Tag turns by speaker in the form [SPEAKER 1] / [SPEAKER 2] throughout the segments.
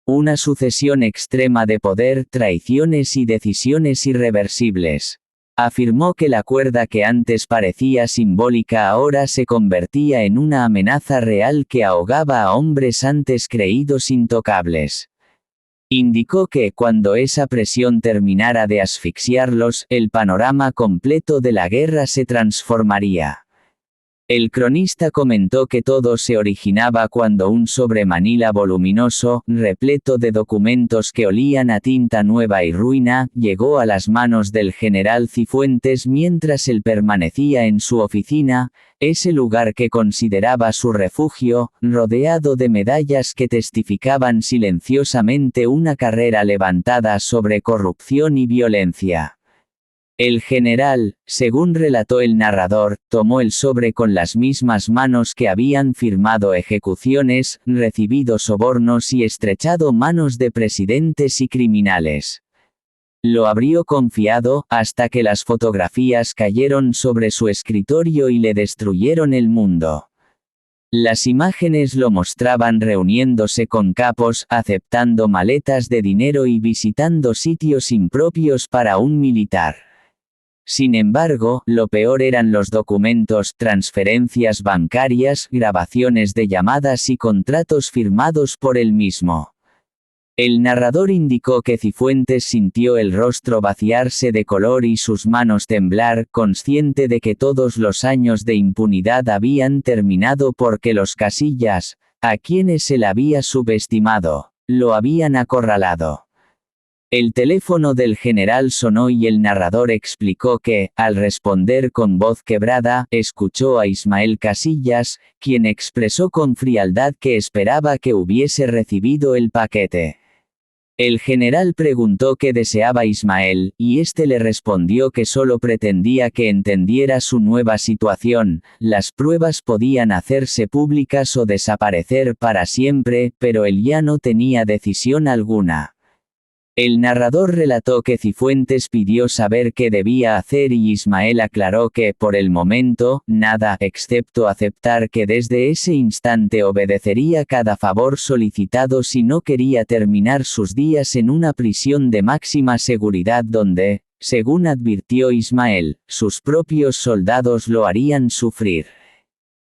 [SPEAKER 1] Una sucesión extrema de poder, traiciones y decisiones irreversibles. Afirmó que la cuerda que antes parecía simbólica ahora se convertía en una amenaza real que ahogaba a hombres antes creídos intocables. Indicó que, cuando esa presión terminara de asfixiarlos, el panorama completo de la guerra se transformaría. El cronista comentó que todo se originaba cuando un sobremanila voluminoso, repleto de documentos que olían a tinta nueva y ruina, llegó a las manos del general Cifuentes mientras él permanecía en su oficina, ese lugar que consideraba su refugio, rodeado de medallas que testificaban silenciosamente una carrera levantada sobre corrupción y violencia. El general, según relató el narrador, tomó el sobre con las mismas manos que habían firmado ejecuciones, recibido sobornos y estrechado manos de presidentes y criminales. Lo abrió confiado, hasta que las fotografías cayeron sobre su escritorio y le destruyeron el mundo. Las imágenes lo mostraban reuniéndose con capos, aceptando maletas de dinero y visitando sitios impropios para un militar. Sin embargo, lo peor eran los documentos, transferencias bancarias, grabaciones de llamadas y contratos firmados por él mismo. El narrador indicó que Cifuentes sintió el rostro vaciarse de color y sus manos temblar, consciente de que todos los años de impunidad habían terminado porque los Casillas, a quienes él había subestimado, lo habían acorralado. El teléfono del general sonó y el narrador explicó que, al responder con voz quebrada, escuchó a Ismael Casillas, quien expresó con frialdad que esperaba que hubiese recibido el paquete. El general preguntó qué deseaba Ismael, y éste le respondió que solo pretendía que entendiera su nueva situación, las pruebas podían hacerse públicas o desaparecer para siempre, pero él ya no tenía decisión alguna. El narrador relató que Cifuentes pidió saber qué debía hacer y Ismael aclaró que, por el momento, nada, excepto aceptar que desde ese instante obedecería cada favor solicitado si no quería terminar sus días en una prisión de máxima seguridad donde, según advirtió Ismael, sus propios soldados lo harían sufrir.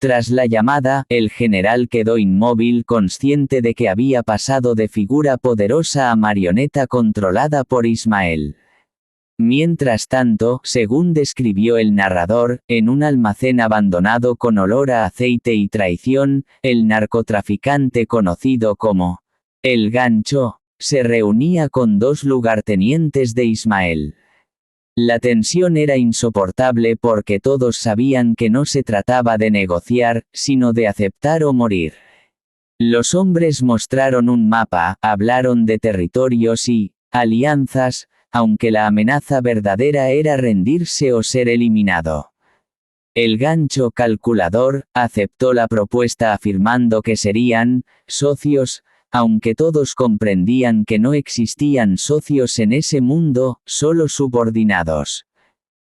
[SPEAKER 1] Tras la llamada, el general quedó inmóvil, consciente de que había pasado de figura poderosa a marioneta controlada por Ismael. Mientras tanto, según describió el narrador, en un almacén abandonado con olor a aceite y traición, el narcotraficante conocido como El Gancho, se reunía con dos lugartenientes de Ismael. La tensión era insoportable porque todos sabían que no se trataba de negociar, sino de aceptar o morir. Los hombres mostraron un mapa, hablaron de territorios y alianzas, aunque la amenaza verdadera era rendirse o ser eliminado. El Gancho calculador aceptó la propuesta afirmando que serían socios, aunque todos comprendían que no existían socios en ese mundo, solo subordinados.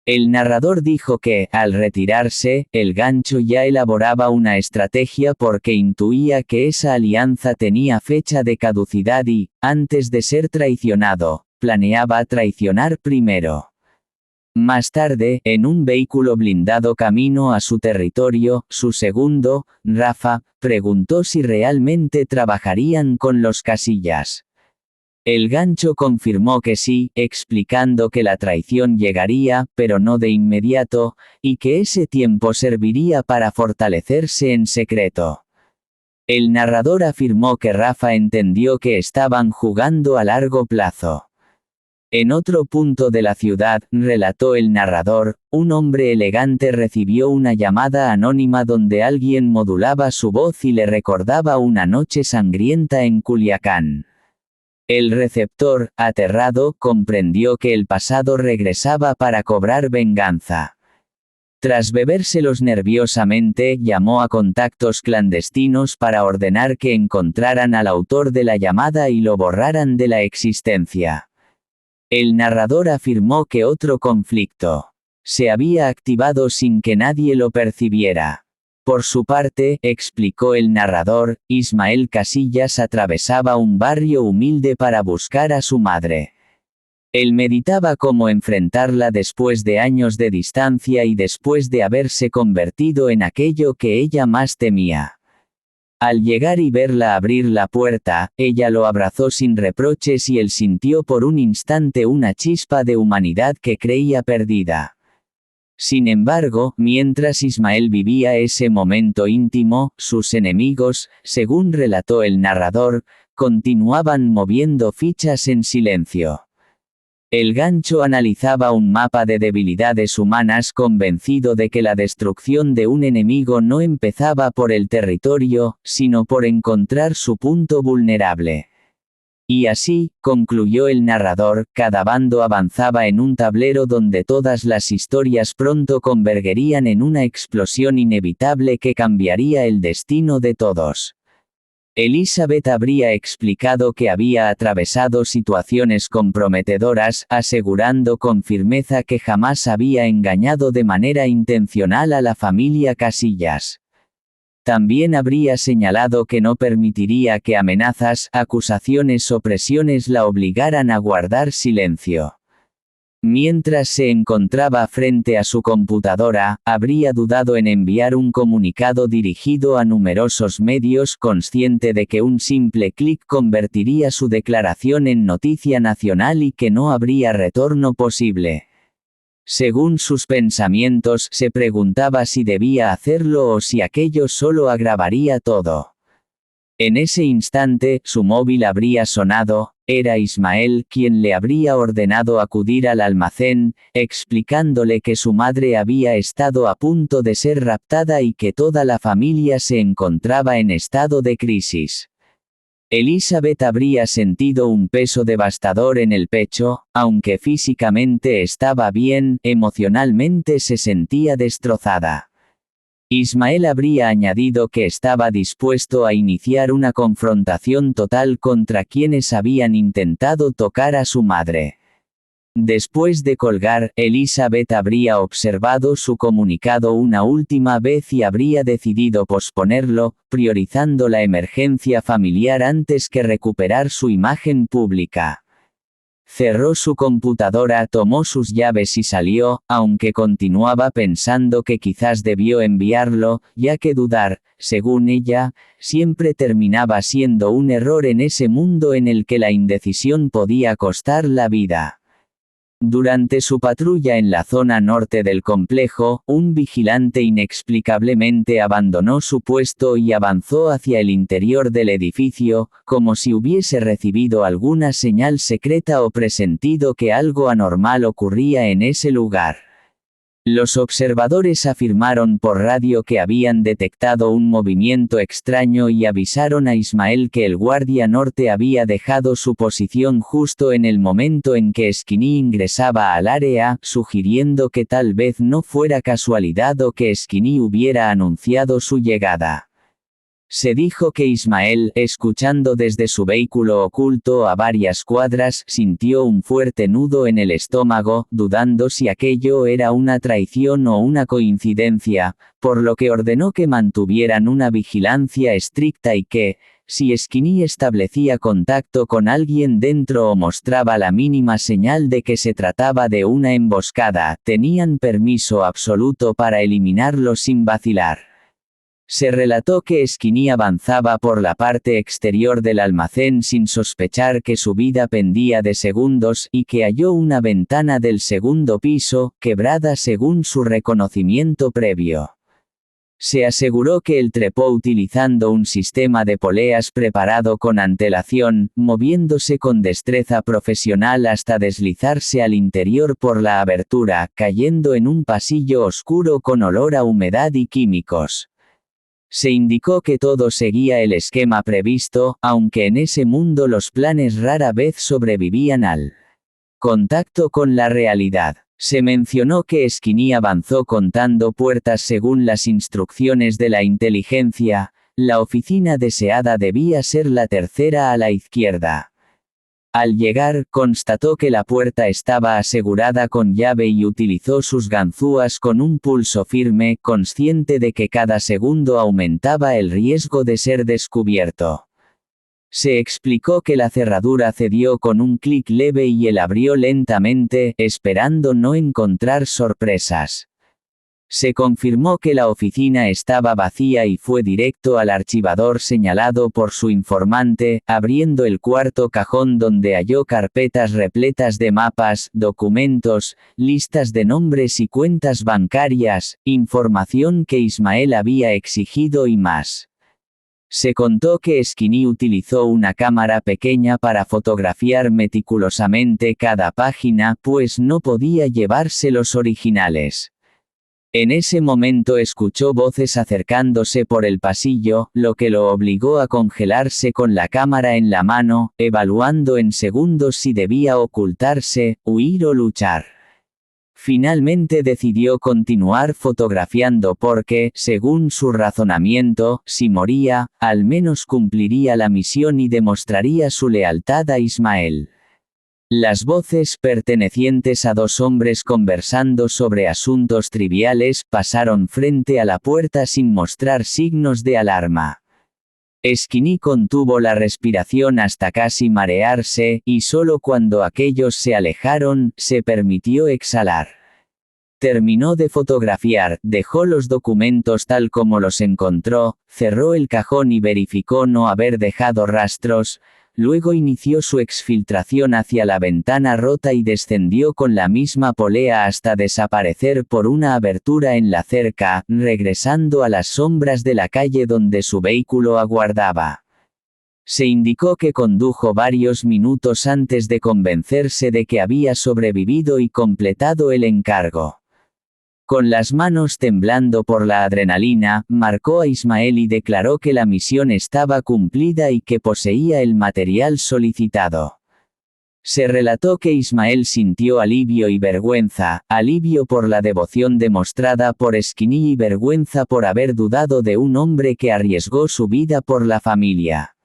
[SPEAKER 1] El narrador dijo que, al retirarse, el Gancho ya elaboraba una estrategia porque intuía que esa alianza tenía fecha de caducidad y, antes de ser traicionado, planeaba traicionar primero. Más tarde, en un vehículo blindado camino a su territorio, su segundo, Rafa, preguntó si realmente trabajarían con los Casillas. El Gancho confirmó que sí, explicando que la traición llegaría, pero no de inmediato, y que ese tiempo serviría para fortalecerse en secreto. El narrador afirmó que Rafa entendió que estaban jugando a largo plazo. En otro punto de la ciudad, relató el narrador, un hombre elegante recibió una llamada anónima donde alguien modulaba su voz y le recordaba una noche sangrienta en Culiacán. El receptor, aterrado, comprendió que el pasado regresaba para cobrar venganza. Tras bebérselos nerviosamente, llamó a contactos clandestinos para ordenar que encontraran al autor de la llamada y lo borraran de la existencia. El narrador afirmó que otro conflicto se había activado sin que nadie lo percibiera. Por su parte, explicó el narrador, Ismael Casillas atravesaba un barrio humilde para buscar a su madre. Él meditaba cómo enfrentarla después de años de distancia y después de haberse convertido en aquello que ella más temía. Al llegar y verla abrir la puerta, ella lo abrazó sin reproches y él sintió por un instante una chispa de humanidad que creía perdida. Sin embargo, mientras Ismael vivía ese momento íntimo, sus enemigos, según relató el narrador, continuaban moviendo fichas en silencio. El gancho analizaba un mapa de debilidades humanas convencido de que la destrucción de un enemigo no empezaba por el territorio, sino por encontrar su punto vulnerable. Y así, concluyó el narrador, cada bando avanzaba en un tablero donde todas las historias pronto convergerían en una explosión inevitable que cambiaría el destino de todos. Elizabeth habría explicado que había atravesado situaciones comprometedoras, asegurando con firmeza que jamás había engañado de manera intencional a la familia Casillas. También habría señalado que no permitiría que amenazas, acusaciones o presiones la obligaran a guardar silencio. Mientras se encontraba frente a su computadora, habría dudado en enviar un comunicado dirigido a numerosos medios, consciente de que un simple clic convertiría su declaración en noticia nacional y que no habría retorno posible. Según sus pensamientos, se preguntaba si debía hacerlo o si aquello solo agravaría todo. En ese instante, su móvil habría sonado. Era Ismael quien le habría ordenado acudir al almacén, explicándole que su madre había estado a punto de ser raptada y que toda la familia se encontraba en estado de crisis. Elizabeth habría sentido un peso devastador en el pecho, aunque físicamente estaba bien, emocionalmente se sentía destrozada. Ismael habría añadido que estaba dispuesto a iniciar una confrontación total contra quienes habían intentado tocar a su madre. Después de colgar, Elizabeth habría observado su comunicado una última vez y habría decidido posponerlo, priorizando la emergencia familiar antes que recuperar su imagen pública. Cerró su computadora, tomó sus llaves y salió, aunque continuaba pensando que quizás debió enviarlo, ya que dudar, según ella, siempre terminaba siendo un error en ese mundo en el que la indecisión podía costar la vida. Durante su patrulla en la zona norte del complejo, un vigilante inexplicablemente abandonó su puesto y avanzó hacia el interior del edificio, como si hubiese recibido alguna señal secreta o presentido que algo anormal ocurría en ese lugar. Los observadores afirmaron por radio que habían detectado un movimiento extraño y avisaron a Ismael que el guardia norte había dejado su posición justo en el momento en que Skinny ingresaba al área, sugiriendo que tal vez no fuera casualidad o que Skinny hubiera anunciado su llegada. Se dijo que Ismael, escuchando desde su vehículo oculto a varias cuadras, sintió un fuerte nudo en el estómago, dudando si aquello era una traición o una coincidencia, por lo que ordenó que mantuvieran una vigilancia estricta y que, si Skinny establecía contacto con alguien dentro o mostraba la mínima señal de que se trataba de una emboscada, tenían permiso absoluto para eliminarlo sin vacilar. Se relató que Skinny avanzaba por la parte exterior del almacén sin sospechar que su vida pendía de segundos y que halló una ventana del segundo piso, quebrada según su reconocimiento previo. Se aseguró que él trepó utilizando un sistema de poleas preparado con antelación, moviéndose con destreza profesional hasta deslizarse al interior por la abertura, cayendo en un pasillo oscuro con olor a humedad y químicos. Se indicó que todo seguía el esquema previsto, aunque en ese mundo los planes rara vez sobrevivían al contacto con la realidad. Se mencionó que Skinny avanzó contando puertas según las instrucciones de la inteligencia. La oficina deseada debía ser la tercera a la izquierda. Al llegar, constató que la puerta estaba asegurada con llave y utilizó sus ganzúas con un pulso firme, consciente de que cada segundo aumentaba el riesgo de ser descubierto. Se explicó que la cerradura cedió con un clic leve y él abrió lentamente, esperando no encontrar sorpresas. Se confirmó que la oficina estaba vacía y fue directo al archivador señalado por su informante, abriendo el cuarto cajón donde halló carpetas repletas de mapas, documentos, listas de nombres y cuentas bancarias, información que Ismael había exigido y más. Se contó que Skinny utilizó una cámara pequeña para fotografiar meticulosamente cada página, pues no podía llevarse los originales. En ese momento escuchó voces acercándose por el pasillo, lo que lo obligó a congelarse con la cámara en la mano, evaluando en segundos si debía ocultarse, huir o luchar. Finalmente decidió continuar fotografiando porque, según su razonamiento, si moría, al menos cumpliría la misión y demostraría su lealtad a Ismael. Las voces pertenecientes a dos hombres conversando sobre asuntos triviales pasaron frente a la puerta sin mostrar signos de alarma. Skinny contuvo la respiración hasta casi marearse, y solo cuando aquellos se alejaron, se permitió exhalar. Terminó de fotografiar, dejó los documentos tal como los encontró, cerró el cajón y verificó no haber dejado rastros. Luego inició su exfiltración hacia la ventana rota y descendió con la misma polea hasta desaparecer por una abertura en la cerca, regresando a las sombras de la calle donde su vehículo aguardaba. Se indicó que condujo varios minutos antes de convencerse de que había sobrevivido y completado el encargo. Con las manos temblando por la adrenalina, marcó a Ismael y declaró que la misión estaba cumplida y que poseía el material solicitado. Se relató que Ismael sintió alivio y vergüenza, alivio por la devoción demostrada por Skinny y vergüenza por haber dudado de un hombre que arriesgó su vida por la familia.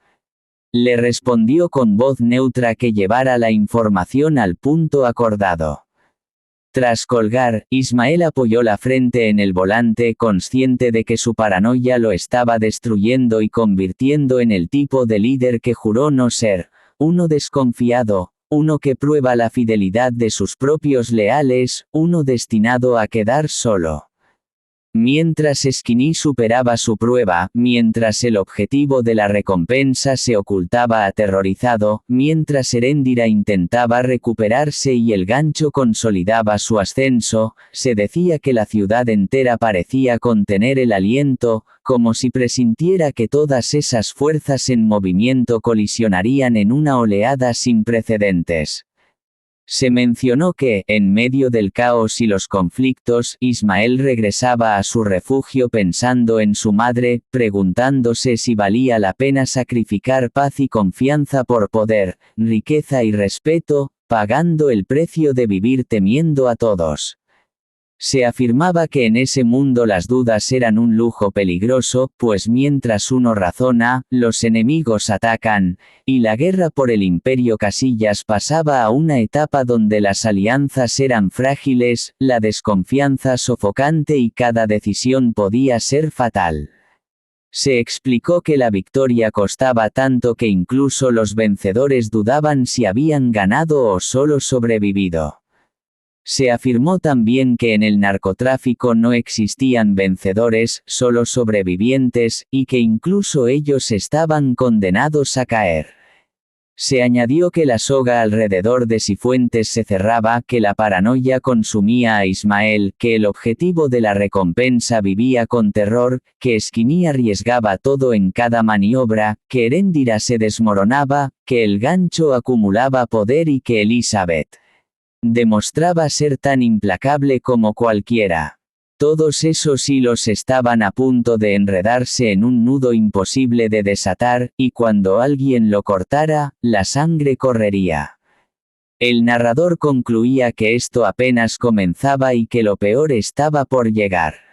[SPEAKER 1] Le respondió con voz neutra que llevara la información al punto acordado. Tras colgar, Ismael apoyó la frente en el volante consciente de que su paranoia lo estaba destruyendo y convirtiendo en el tipo de líder que juró no ser, uno desconfiado, uno que prueba la fidelidad de sus propios leales, uno destinado a quedar solo. Mientras Skinny superaba su prueba, mientras el objetivo de la recompensa se ocultaba aterrorizado, mientras Erendira intentaba recuperarse y el gancho consolidaba su ascenso, se decía que la ciudad entera parecía contener el aliento, como si presintiera que todas esas fuerzas en movimiento colisionarían en una oleada sin precedentes. Se mencionó que, en medio del caos y los conflictos, Ismael regresaba a su refugio pensando en su madre, preguntándose si valía la pena sacrificar paz y confianza por poder, riqueza y respeto, pagando el precio de vivir temiendo a todos. Se afirmaba que en ese mundo las dudas eran un lujo peligroso, pues mientras uno razona, los enemigos atacan, y la guerra por el Imperio Casillas pasaba a una etapa donde las alianzas eran frágiles, la desconfianza sofocante y cada decisión podía ser fatal. Se explicó que la victoria costaba tanto que incluso los vencedores dudaban si habían ganado o solo sobrevivido. Se afirmó también que en el narcotráfico no existían vencedores, solo sobrevivientes, y que incluso ellos estaban condenados a caer. Se añadió que la soga alrededor de Cifuentes se cerraba, que la paranoia consumía a Ismael, que el objetivo de la recompensa vivía con terror, que Skinny arriesgaba todo en cada maniobra, que Erendira se desmoronaba, que el gancho acumulaba poder y que Elizabeth demostraba ser tan implacable como cualquiera. Todos esos hilos estaban a punto de enredarse en un nudo imposible de desatar, y cuando alguien lo cortara, la sangre correría. El narrador concluía que esto apenas comenzaba y que lo peor estaba por llegar.